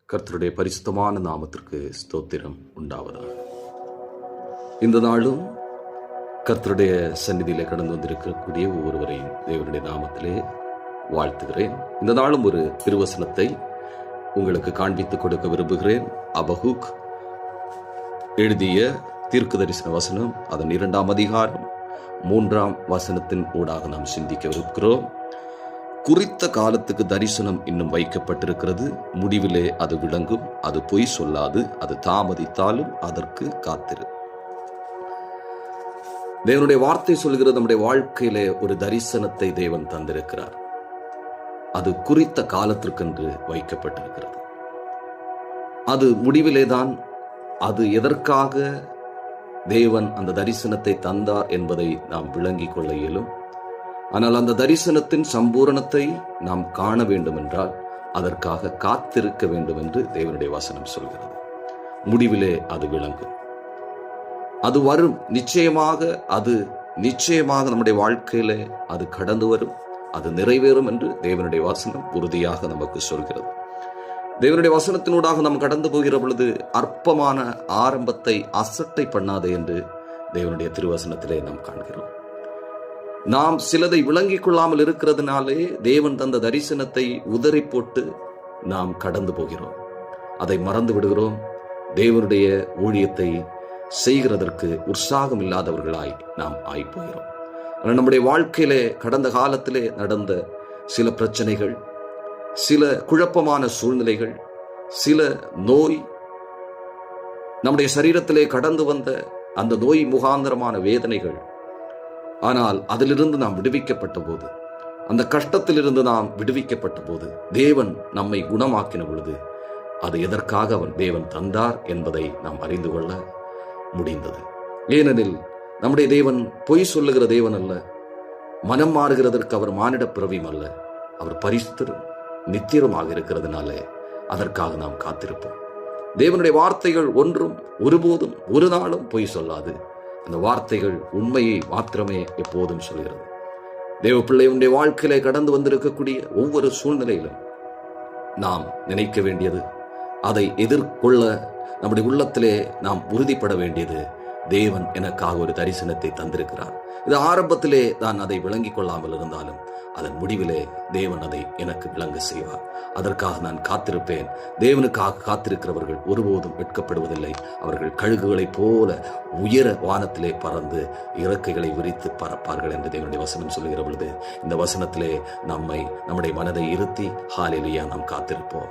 கர்த்தருடைய பரிசுத்தமான நாமத்திற்கு ஸ்தோத்திரம் உண்டாவதாக. இந்த நாளும் கர்த்தருடைய சந்நிதியிலே கடந்து வந்திருக்கக்கூடிய ஒவ்வொருவரையும் தேவனுடைய நாமத்திலே வாழ்த்துகிறேன். இந்த நாளும் ஒரு திருவசனத்தை உங்களுக்கு காண்பித்துக் கொடுக்க விரும்புகிறேன். அபகுக் எழுதிய தீர்க்க தரிசன வசனம், அதன் 2ஆம் அதிகாரம் 3ஆம் வசனத்தின் ஊடாக நாம் சிந்திக்கவிருக்கிறோம். குறித்த காலத்துக்கு தரிசனம் இன்னும் வைக்கப்பட்டிருக்கிறது, முடிவிலே அது விளங்கும், அது பொய் சொல்லாது, அது தாமதித்தாலும் அதற்கு காத்திரு. தேவனுடைய வார்த்தை சொல்கிறது, நம்முடைய வாழ்க்கையிலே ஒரு தரிசனத்தை தேவன் தந்திருக்கிறார். அது குறித்த காலத்திற்கென்று வைக்கப்பட்டிருக்கிறது. அது முடிவிலேதான் அது எதற்காக தேவன் அந்த தரிசனத்தை தந்தார் என்பதை நாம் விளங்கிக் கொள்ள இயலும். ஆனால் அந்த தரிசனத்தின் சம்பூரணத்தை நாம் காண வேண்டும் என்றால் அதற்காக காத்திருக்க வேண்டும் என்று தேவனுடைய வசனம் சொல்கிறது. முடிவிலே அது விளங்கும், அது வரும், நிச்சயமாக நம்முடைய வாழ்க்கையிலே அது கடந்து வரும், அது நிறைவேறும் என்று தேவனுடைய வசனம் உறுதியாக நமக்கு சொல்கிறது. தேவனுடைய வசனத்தினூடாக நாம் கடந்து போகிற பொழுது அற்பமான ஆரம்பத்தை அசட்டை பண்ணாதே என்று தேவனுடைய திருவசனத்திலே நாம் காண்கிறோம். நாம் சிலதை விளங்கிக் கொள்ளாமல் இருக்கிறதுனாலே தேவன் தந்த தரிசனத்தை உதறி போட்டு நாம் கடந்து போகிறோம், அதை மறந்து விடுகிறோம். தேவனுடைய ஊழியத்தை செய்கிறதற்கு உற்சாகம் இல்லாதவர்களாய் நாம் ஆய்ப்போகிறோம். ஆனால் நம்முடைய வாழ்க்கையிலே கடந்த காலத்திலே நடந்த சில பிரச்சனைகள், சில குழப்பமான சூழ்நிலைகள், சில நோய், நம்முடைய சரீரத்திலே கடந்து வந்த அந்த நோய் முகாந்தரமான வேதனைகள், ஆனால் அதிலிருந்து நாம் விடுவிக்கப்பட்ட போது, அந்த கஷ்டத்திலிருந்து நாம் விடுவிக்கப்பட்ட போது, தேவன் நம்மை குணமாக்கின பொழுது அது எதற்காக தேவன் தந்தார் என்பதை நாம் அறிந்து கொள்ள முடிந்தது. ஏனெனில் நம்முடைய தேவன் பொய் சொல்லுகிற தேவன் அல்ல, மனம் மாறுகிறதற்கு அவர் மானிட பிறவியும் அல்ல, அவர் பரிசுத்தரும் நித்தியருமாக இருக்கிறதுனாலே அதற்காக நாம் காத்திருப்போம். தேவனுடைய வார்த்தைகள் ஒன்றும் ஒருபோதும் ஒரு நாளும் பொய் சொல்லாது. அந்த வார்த்தைகள் உண்மையை மாத்திரமே எப்போதும் சொல்கிறது. தேவ பிள்ளையுடைய வாழ்க்கையிலே கடந்து வந்திருக்கக்கூடிய ஒவ்வொரு சூழ்நிலையிலும் நாம் நினைக்க வேண்டியது, அதை எதிர்கொள்ள நம்முடைய உள்ளத்திலே நாம் உறுதிப்பட வேண்டியது, தேவன் எனக்காக ஒரு தரிசனத்தை தந்திருக்கிறார். இது ஆரம்பத்திலே நான் அதை விளங்கிக் கொள்ளாமல் இருந்தாலும் அதன் முடிவிலே தேவன் அதை எனக்கு விளங்க செய்வார். அதற்காக நான் காத்திருப்பேன். தேவனுக்காக காத்திருக்கிறவர்கள் ஒருபோதும் வெட்கப்படுவதில்லை. அவர்கள் கழுகுகளைப் போல உயர வானத்திலே பறந்து இறக்கைகளை விரித்து பறப்பார்கள் என்று தேவனுடைய வசனம் சொல்லுகிற பொழுது இந்த வசனத்திலே நம்முடைய மனதை இருத்தி ஹல்லேலூயா நாம் காத்திருப்போம்.